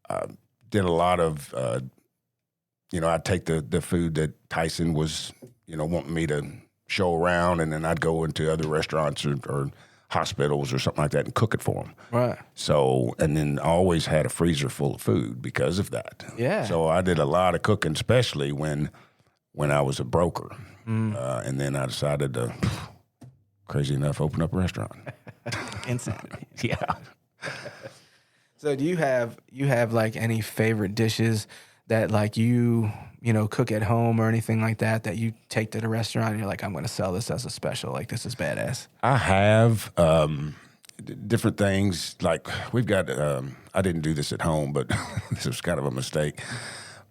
I did a lot of, I'd take the food that Tyson was, wanting me to show around, and then I'd go into other restaurants or hospitals or something like that and cook it for them. Right. So, and then I always had a freezer full of food because of that. Yeah. So I did a lot of cooking, especially when I was a broker. And then I decided to, crazy enough, open up a restaurant. Insanity. Yeah. So do you have like any favorite dishes that like you cook at home or anything like that you take to the restaurant and you're like, I'm going to sell this as a special, like this is badass? I have different things. Like we've got, I didn't do this at home, but this was kind of a mistake.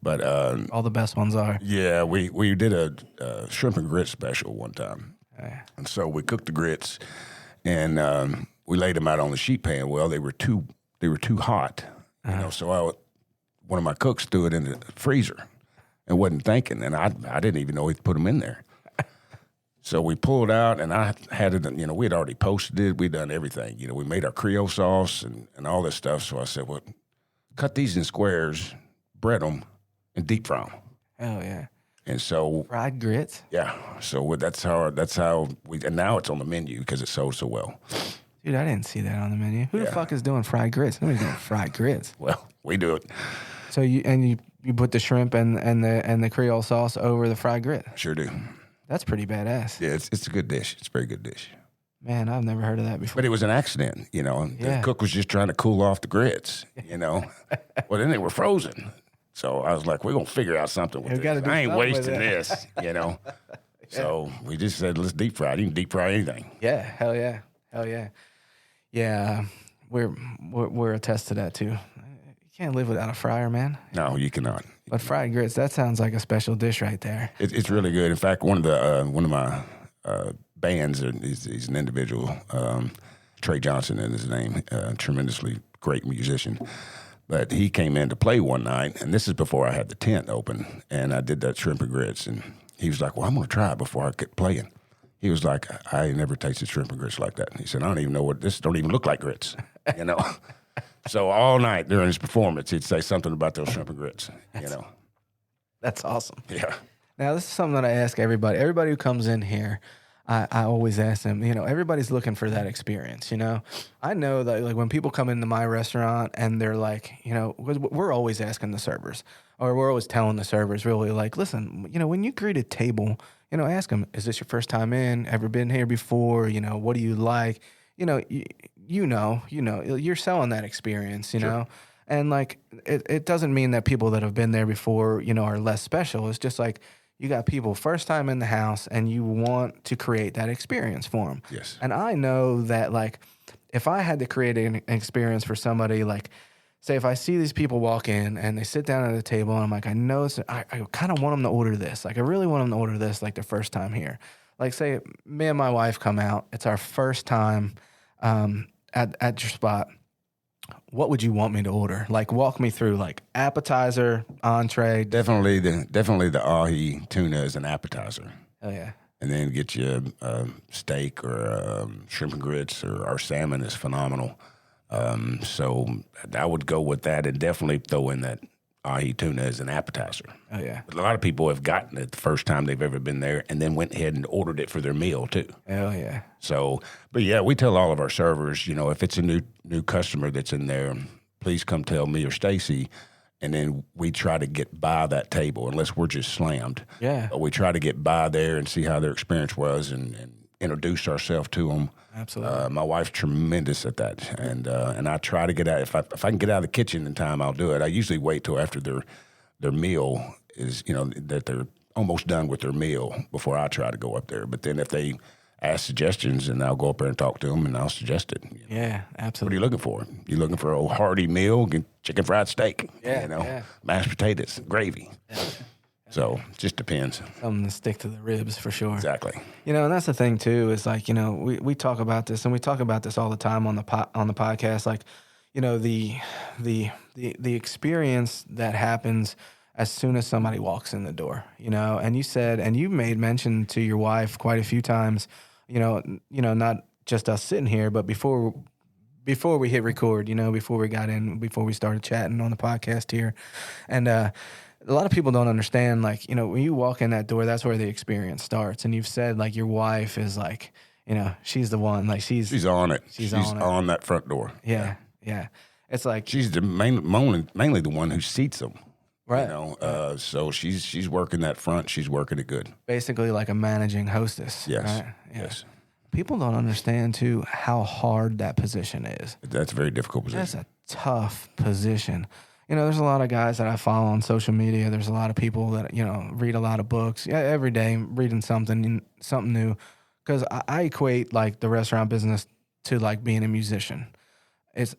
But all the best ones are. Yeah, we did a shrimp and grits special one time. And so we cooked the grits and we laid them out on the sheet pan. Well, they were too hot, so one of my cooks threw it in the freezer and wasn't thinking, and I didn't even know he'd put them in there. So we pulled out, and I had it, we had already posted it. We'd done everything. We made our Creole sauce and all this stuff. So I said, well, cut these in squares, bread them, and deep fry them. Oh, yeah. And so fried grits? Yeah. So that's how we, and now it's on the menu because it sold so well. Dude, I didn't see that on the menu. Who the fuck is doing fried grits? Nobody's doing fried grits. Well, we do it. So you put the shrimp and the Creole sauce over the fried grit? Sure do. That's pretty badass. Yeah, it's a good dish. It's a very good dish. Man, I've never heard of that before. But it was an accident, The cook was just trying to cool off the grits, Well, then they were frozen. So I was like, we're going to figure out something with this. I ain't wasting this, Yeah. So we just said, let's deep fry it. You can deep fry anything. Yeah, hell yeah. Hell yeah. Yeah, we're attest to that too. You can't live without a fryer, man. No, you cannot. But fried grits, that sounds like a special dish right there. It's really good. In fact, one of my bands, he's an individual, Trey Johnson is his name, tremendously great musician. But he came in to play one night, and this is before I had the tent open, and I did that shrimp and grits, and he was like, well, I'm going to try it before I get playing. He was like, I ain't never tasted shrimp and grits like that. And he said, I don't even know what this don't even look like grits, you know. So all night during his performance, he'd say something about those shrimp and grits, you know. That's awesome. Yeah. Now, this is something that I ask everybody. Everybody who comes in here, I always ask them, you know, everybody's looking for that experience, you know. I know that, like, when people come into my restaurant and they're like, you know, we're always asking the servers, or we're always telling the servers, really, like, listen, you know, when you greet a table, you know, ask them, is this your first time in? Ever been here before? You know, what do you like? You know, you're selling that experience, you know. And, like, it doesn't mean that people that have been there before, you know, are less special. It's just like, you got people first time in the house and you want to create that experience for them. Yes. And I know that, like, if I had to create an experience for somebody, like, say if I see these people walk in and they sit down at a table and I'm like, I know I kind of want them to order this. Like, I really want them to order this, like, their first time here. Like, say me and my wife come out. It's our first time at your spot. What would you want me to order? Like, walk me through, like, appetizer, entree. Definitely the ahi tuna is an appetizer. Oh, yeah. And then get you a steak or shrimp and grits, or our salmon is phenomenal. So I would go with that, and definitely throw in that ahi tuna as an appetizer. Oh, yeah. But a lot of people have gotten it the first time they've ever been there and then went ahead and ordered it for their meal too. Oh, yeah. So, but yeah, we tell all of our servers, you know, if it's a new customer that's in there, please come tell me or Stacy. And then we try to get by that table unless we're just slammed. Yeah. But we try to get by there and see how their experience was and introduce ourselves to them. Absolutely. My wife's tremendous at that, and I try to get out. If I can get out of the kitchen in time, I'll do it. I usually wait till after their meal is, you know, that they're almost done with their meal before I try to go up there. But then if they ask suggestions, and I'll go up there and talk to them, and I'll suggest it. You know? Yeah, What are absolutely. you looking for? You looking for a hearty meal, chicken fried steak, Yeah, you know, yeah. mashed potatoes, gravy. So it just depends. Something to stick to the ribs for sure. Exactly. You know, and that's the thing too, is like, you know, we talk about this, and we talk about this all the time on the podcast. Like, you know, the experience that happens as soon as somebody walks in the door, you know. And you said, and you made mention to your wife quite a few times, you know, not just us sitting here, but before we hit record, you know, before we started chatting on the podcast here. And a lot of people don't understand, like, you know, when you walk in that door, that's where the experience starts. And you've said, like, your wife is like, you know, she's the one, like, she's on it. She's on on it. On that front door. Yeah. It's like, She's the mainly the one who seats them. right. You know, so she's working that front. She's working it good. Basically like a managing hostess. Yes. Right? Yeah. Yes. People don't understand too how hard that position is. That's a very difficult position. That's a tough position. You know, there's a lot of guys that I follow on social media. There's a lot of people that, you know, read a lot of books. Yeah, every day reading something new. Because I equate, like, the restaurant business to, like, being a musician. It's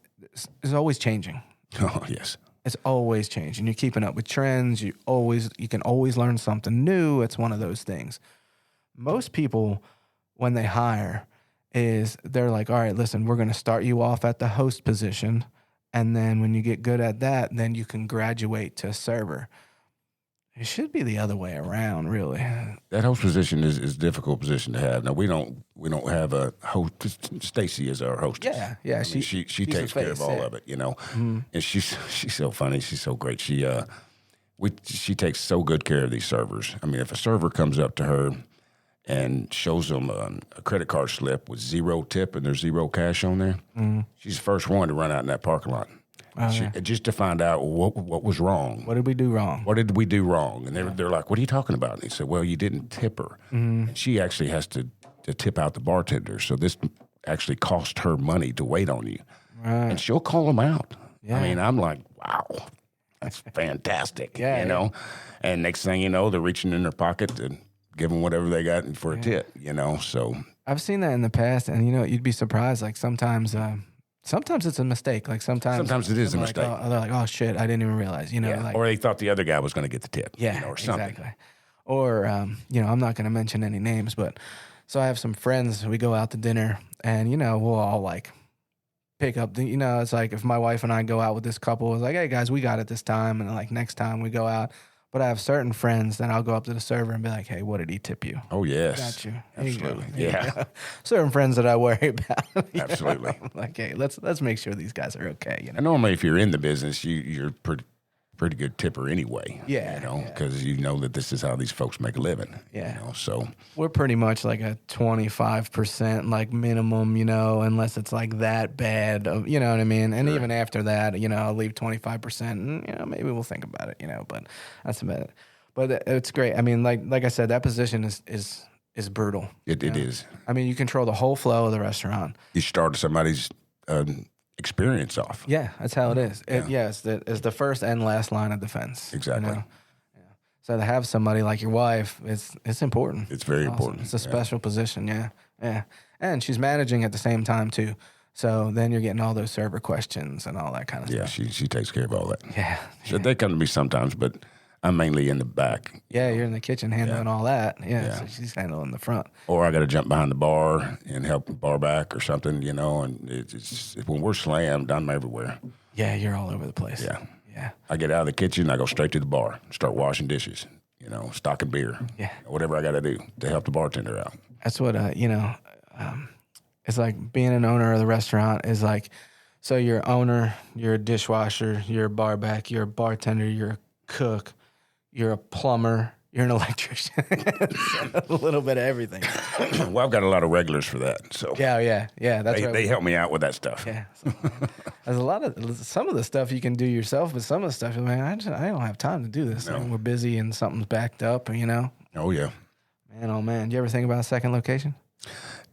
always changing. Oh, yes. It's always changing. You're keeping up with trends. You can always learn something new. It's one of those things. Most people, when they hire, they're like, all right, listen, we're going to start you off at the host position. And then when you get good at that, then you can graduate to a server. It should be the other way around, really. That host position is a difficult position to have. Now we don't have a host. Stacy is our hostess. Yeah. I mean, she takes care of all of it, you know. Mm-hmm. And she's so funny. She's so great. She takes so good care of these servers. I mean, if a server comes up to her and shows them a credit card slip with 0 tip and there's 0 cash on there, she's the first one to run out in that parking lot. Just to find out what was wrong. What did we do wrong? What did we do wrong? And they're like, what are you talking about? And he said, well, you didn't tip her. Mm-hmm. And she actually has to tip out the bartender. So this actually cost her money to wait on you. Right. And she'll call them out. Yeah. I mean, I'm like, wow, that's fantastic. Yeah, you know? And next thing you know, they're reaching in their pocket to give them whatever they got for a tip, you know? So I've seen that in the past, and, you know, you'd be surprised. Like, sometimes it's a mistake. Like, sometimes it is a mistake. They're like, oh, shit, I didn't even realize, you know. yeah. Like, or they thought the other guy was going to get the tip. yeah, you know, or something. exactly. Or, you know, I'm not going to mention any names, but so I have some friends. We go out to dinner, and, you know, we'll all, like, pick up the, it's like if my wife and I go out with this couple, it's like, hey guys, we got it this time. And like next time we go out. But I have certain friends that I'll go up to the server and be like, hey, what did he tip you? Oh, yes. Got you. Absolutely. Here you go. Yeah. Certain friends that I worry about. Absolutely. I'm like, hey, let's make sure these guys are okay. And normally, if you're in the business, you're pretty good tipper anyway. Yeah, because you know that this is how these folks make a living. Yeah. So we're pretty much like a 25% like minimum, unless it's like that bad, you know what I mean? And even after that, I'll leave 25% and, maybe we'll think about it, but that's about it. But it's great. I mean, like I said, that position is brutal. It is. I mean, you control the whole flow of the restaurant. You start somebody's experience off. Yeah, that's how it is. It's the first and last line of defense. Exactly. Yeah. So to have somebody like your wife, it's important. It's very awesome. important. It's a special position. Yeah. And she's managing at the same time too. So then you're getting all those server questions and all that kind of stuff. Yeah, she takes care of all that. Yeah. So they come to me sometimes, but I'm mainly in the back. Yeah, you're in the kitchen handling all that. Yeah, so she's handling the front. Or I got to jump behind the bar and help the bar back or something, and it's when we're slammed, I'm everywhere. Yeah, you're all over the place. Yeah. Yeah. I get out of the kitchen, I go straight to the bar, start washing dishes, stocking beer. Yeah. Whatever I got to do to help the bartender out. That's what, it's like being an owner of the restaurant is like, so you're an owner, you're a dishwasher, you're a bar back, you're a bartender, you're a cook, you're a plumber, you're an electrician. A little bit of everything. Well, I've got a lot of regulars for that. So Yeah. That's right. they help me out with that stuff. Yeah. So, there's some of the stuff you can do yourself, but some of the stuff, man, I don't have time to do this. No. We're busy and something's backed up, Oh, yeah. Man, oh, man. Do you ever think about a second location?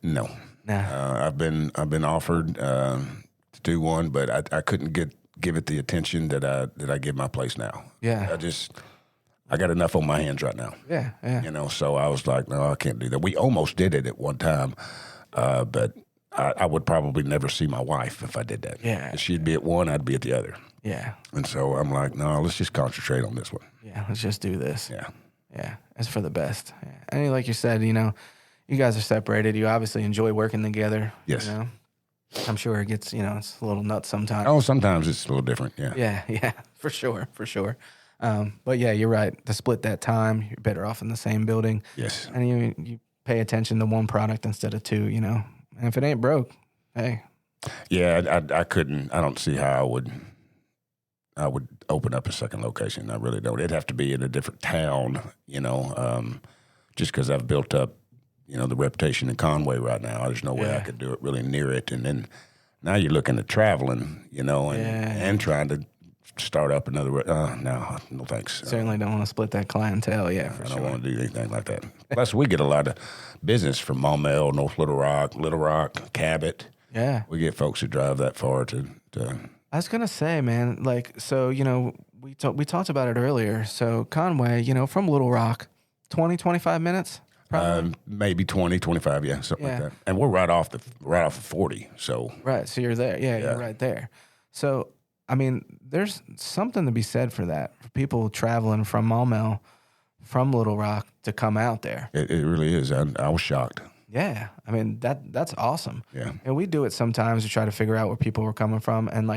No. Nah. I've been offered to do one, but I couldn't give it the attention that I give my place now. Yeah. I got enough on my hands right now. Yeah. So I was like, no, I can't do that. We almost did it at one time, but I would probably never see my wife if I did that. Yeah. If she'd be at one, I'd be at the other. Yeah. And so I'm like, no, let's just concentrate on this one. Yeah. Let's just do this. Yeah. Yeah. It's for the best. Yeah. And like you said, you guys are separated. You obviously enjoy working together. Yes. I'm sure it gets, it's a little nuts sometimes. Oh, sometimes it's a little different. Yeah. Yeah. For sure. But yeah, you're right. To split that time, you're better off in the same building. Yes. And you pay attention to one product instead of two, And if it ain't broke, hey. Yeah, I couldn't. I don't see how I would open up a second location. I really don't. It'd have to be in a different town, just because I've built up, the reputation in Conway right now. There's no way I could do it really near it. And then now you're looking at traveling, and trying to start up another. No thanks. Certainly don't want to split that clientele. Yeah, for I sure. don't want to do anything like that. Plus, we get a lot of business from Maumelle, North Little Rock, Cabot. Yeah. We get folks who drive that far to I was gonna say, man, we talked about it earlier. So Conway, from Little Rock, 20, 25 minutes, probably. Maybe 20, 25, yeah, something like that. And we're right off of 40, so. Right, so you're there. Yeah, you're right there. So, I mean, there's something to be said for that, for people traveling from Maumelle, from Little Rock to come out there. It really is. I was shocked. Yeah, I mean, that's awesome. Yeah. And we do it sometimes to try to figure out where people are coming from. And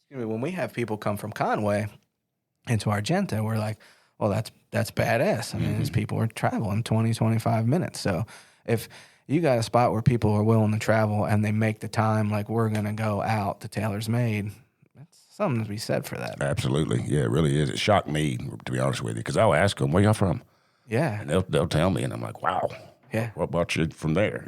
when we have people come from Conway into Argenta, we're like, well, that's badass. I mean, these people are traveling 20, 25 minutes. So if you got a spot where people are willing to travel and they make the time, like we're going to go out to Taylor's Made, that's something to be said for that. Absolutely. Yeah, it really is. It shocked me, to be honest with you, because I'll ask them, where y'all from? Yeah. And they'll tell me, and I'm like, wow. Yeah. What brought you from there?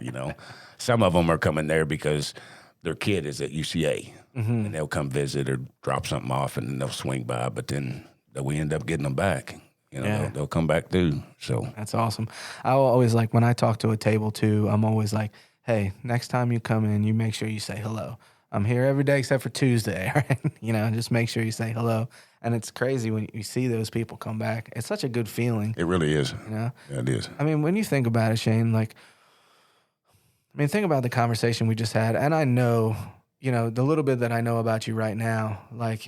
Some of them are coming there because their kid is at UCA, and they'll come visit or drop something off, and they'll swing by. But then we end up getting them back. They'll come back too. So that's awesome. I always when I talk to a table too, I'm always like, hey, next time you come in, you make sure you say hello. I'm here every day except for Tuesday, right? Just make sure you say hello. And it's crazy when you see those people come back. It's such a good feeling. It really is. Yeah, it is. I mean, when you think about it, Shane, think about the conversation we just had. And I know, the little bit that I know about you right now,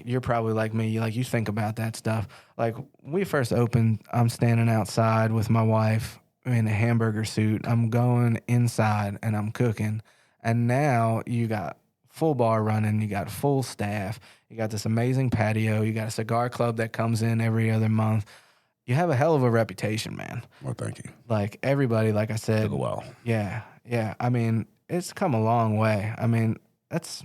you're probably like me. You think about that stuff. When we first opened, I'm standing outside with my wife in a hamburger suit. I'm going inside and I'm cooking. And now you got full bar running. You got full staff. You got this amazing patio. You got a cigar club that comes in every other month. You have a hell of a reputation, man. Well, thank you. Like everybody, like I said. Took a while. Yeah. I mean, it's come a long way. I mean, it's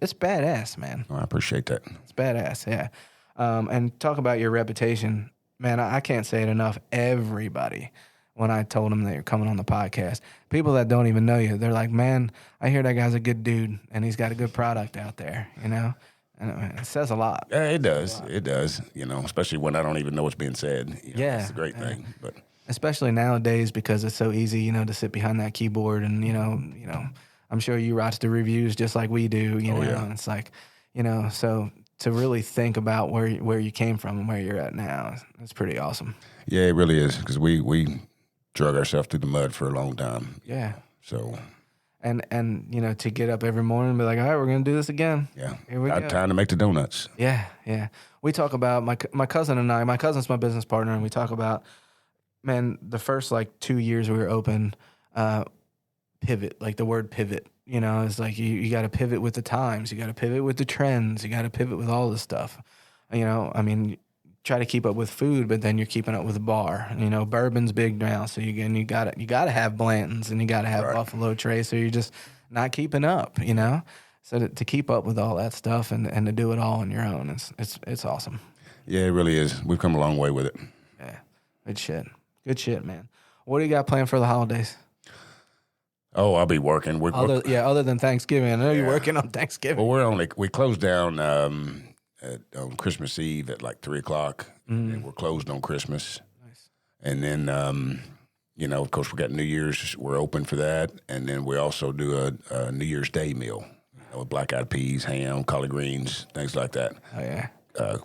badass, man. Oh, I appreciate that. It's badass, yeah. And talk about your reputation, man. I can't say it enough. Everybody, when I told them that you're coming on the podcast, people that don't even know you, they're like, man, I hear that guy's a good dude and he's got a good product out there, you know? And it says a lot. Yeah, it does. It does. You know, especially when I don't even know what's being said. You know, Yeah, it's a great thing. But especially nowadays because it's so easy, you know, to sit behind that keyboard and you know, I'm sure you watch the reviews just like we do. You know, yeah. and it's like, you know, so to really think about where you came from and where you're at now, it's pretty awesome. yeah, it really is because we drug ourselves through the mud for a long time. Yeah. So And you know, to get up every morning and be like, all right, we're gonna do this again. yeah, Here we go. time to make the donuts. Yeah. We talk about my cousin and I. My cousin's my business partner, and we talk about, man, the first like 2 years we were open, pivot, like the word pivot. You know, it's like you got to pivot with the times. You got to pivot with the trends. You got to pivot with all this stuff. You know, I mean, try to keep up with food, but then you're keeping up with the bar. You know, bourbon's big now, so you got to have Blanton's and you got to have Right. Buffalo Trace, or you're just not keeping up. You know, so to keep up with all that stuff and to do it all on your own, it's awesome. Yeah, it really is. We've come a long way with it. Yeah, good shit, man. What do you got planned for the holidays? Oh, I'll be working. Other than Thanksgiving, I know you're working on Thanksgiving. Well, we closed down on Christmas Eve at like 3:00, and we're closed on Christmas. Nice. And then, you know, of course, we got New Year's. We're open for that, and then we also do a New Year's Day meal, you know, with black-eyed peas, ham, collard greens, things like that. Oh yeah.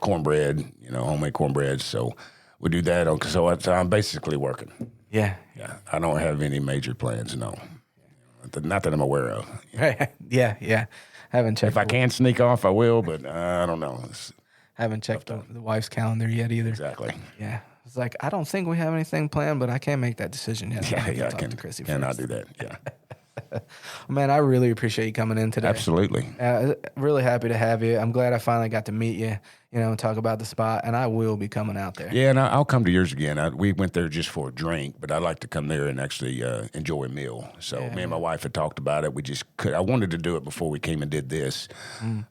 Cornbread, you know, homemade cornbread. So we do that. So I'm basically working. Yeah. Yeah, I don't have any major plans. No, not that I'm aware of. Yeah. Haven't checked. If I can sneak off, I will, but I don't know. Haven't checked the wife's calendar yet either. Exactly. Yeah. It's like, I don't think we have anything planned, but I can't make that decision yet. Yeah, I talk can. to Chrissy Cannot first. do that. Yeah, Man, I really appreciate you coming in today. absolutely. Really happy to have you. I'm glad I finally got to meet you, you know, and talk about the spot, and I will be coming out there. Yeah, and I'll come to yours again. We went there just for a drink, but I'd like to come there and actually enjoy a meal. So me and my wife had talked about it. We just could. I wanted to do it before we came and did this,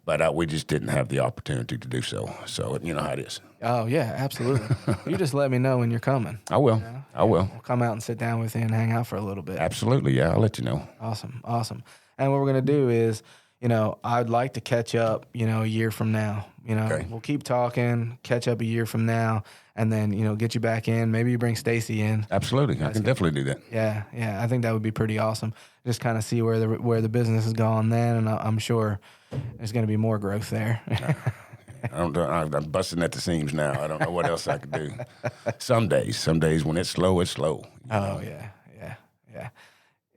but we just didn't have the opportunity to do so. So you know how it is. Oh, yeah, absolutely. You just let me know when you're coming. I will. I will. We'll come out and sit down with you and hang out for a little bit. Absolutely. Yeah, I'll let you know. Awesome. And what we're going to do is, you know, I'd like to catch up, you know, a year from now. You know, Okay. We'll keep talking, catch up a year from now, and then, you know, get you back in. Maybe you bring Stacy in. Absolutely. I can definitely do that. Yeah. I think that would be pretty awesome. Just kind of see where the business is going then, and I'm sure there's going to be more growth there. I'm busting at the seams now. I don't know what else I could do. Some days when it's slow, it's slow. Oh, yeah.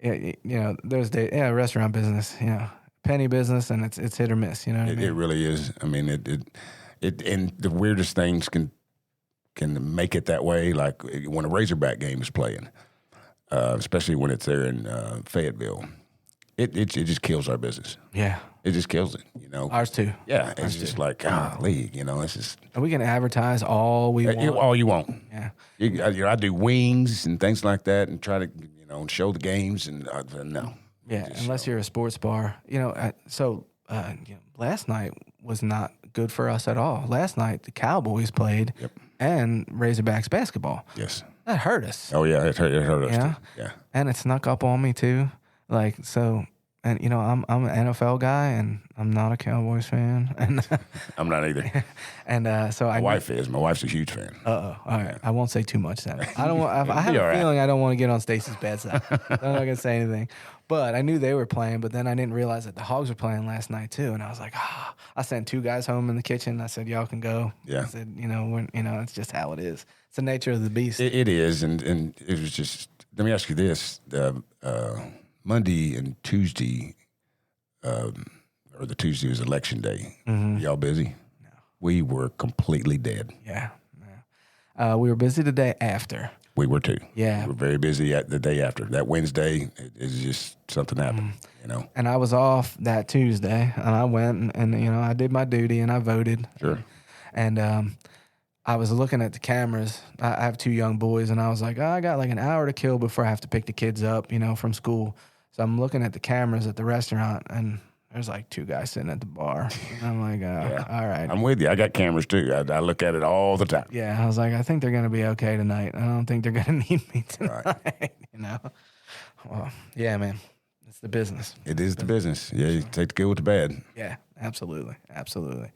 You know, those days, restaurant business, you know, penny business, and it's hit or miss, you know what I mean? It really is. I mean, it and the weirdest things can make it that way. Like when a Razorback game is playing, especially when it's there in Fayetteville, it just kills our business. Yeah. It just kills it, you know. Ours too. Yeah, it's just like, golly, you know, it's just And we can advertise all we want. all you want. Yeah. I do wings and things like that, and try to show the games, and no. Yeah, unless you're a sports bar. You know, last night was not good for us at all. Last night, the Cowboys played and Razorbacks basketball. Yes. That hurt us. Oh, yeah, it hurt us. Yeah. Too. Yeah. And it snuck up on me, too. Like, so, and, you know, I'm an NFL guy, and I'm not a Cowboys fan. And I'm not either. and so My wife is. My wife's a huge fan. All right. I won't say too much then. I don't want. I have Be a all right. feeling I don't want to get on Stacy's bad side. So I'm not gonna say anything. But I knew they were playing. But then I didn't realize that the Hogs were playing last night too. And I was like, I sent 2 guys home in the kitchen. I said, y'all can go. Yeah. I said, it's just how it is. It's the nature of the beast. It is, and it was just. Let me ask you this: Monday and Tuesday, or the Tuesday was election day. Y'all busy? No. We were completely dead. Yeah. We were busy the day after. We were too. Yeah. We were very busy the day after. That Wednesday, it's just something happened, you know. And I was off that Tuesday, and I went and I did my duty and I voted. Sure. And I was looking at the cameras. I have 2 young boys, and I was like, oh, I got like an hour to kill before I have to pick the kids up, from school. So I'm looking at the cameras at the restaurant, and there's like 2 guys sitting at the bar. And I'm like, all right. I'm with you. I got cameras too. I look at it all the time. Yeah, I was like, I think they're going to be okay tonight. I don't think they're going to need me tonight, Right. Well, yeah, man. It's the business. It is the business. Yeah, you take the good with the bad. Yeah, absolutely. Absolutely.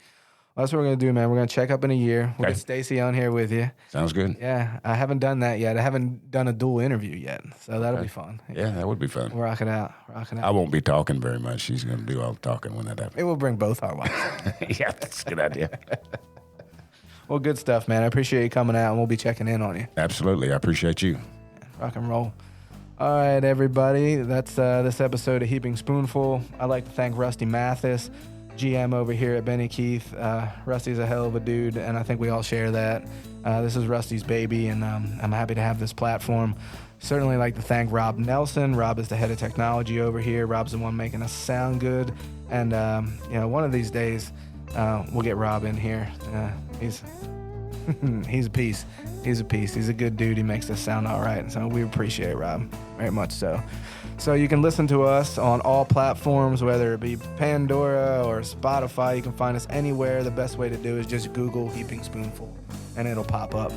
Well, that's what we're going to do, man. We're going to check up in a year. We'll get Stacy on here with you. Sounds good. Yeah, I haven't done that yet. I haven't done a dual interview yet, so that'll be fun. Yeah, that would be fun. We'll rock it out. I won't be talking very much. She's going to do all the talking when that happens. It will bring both our wives. Yeah, that's a good idea. Well, good stuff, man. I appreciate you coming out, and we'll be checking in on you. Absolutely. I appreciate you. Rock and roll. All right, everybody. That's this episode of Heaping Spoonful. I'd like to thank Rusty Mathis, GM over here at Benny Keith. Rusty's a hell of a dude, and I think we all share that. This is Rusty's baby, and I'm happy to have this platform. Certainly like to thank Rob Nelson. Rob is the head of technology over here. Rob's the one making us sound good. And, one of these days, we'll get Rob in here. He's a piece. He's a piece. He's a good dude. He makes us sound all right. So we appreciate Rob very much so. So you can listen to us on all platforms, whether it be Pandora or Spotify. You can find us anywhere. The best way to do is just Google Heaping Spoonful, and it'll pop up.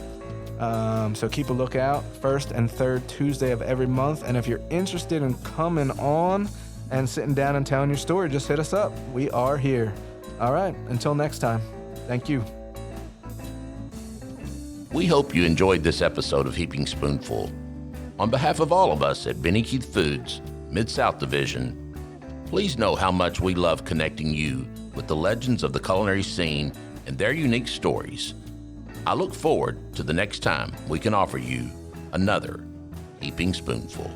So keep a lookout, first and third Tuesday of every month. And if you're interested in coming on and sitting down and telling your story, just hit us up. We are here. All right. Until next time. Thank you. We hope you enjoyed this episode of Heaping Spoonful. On behalf of all of us at Benny Keith Foods, Mid-South Division, please know how much we love connecting you with the legends of the culinary scene and their unique stories. I look forward to the next time we can offer you another Heaping Spoonful.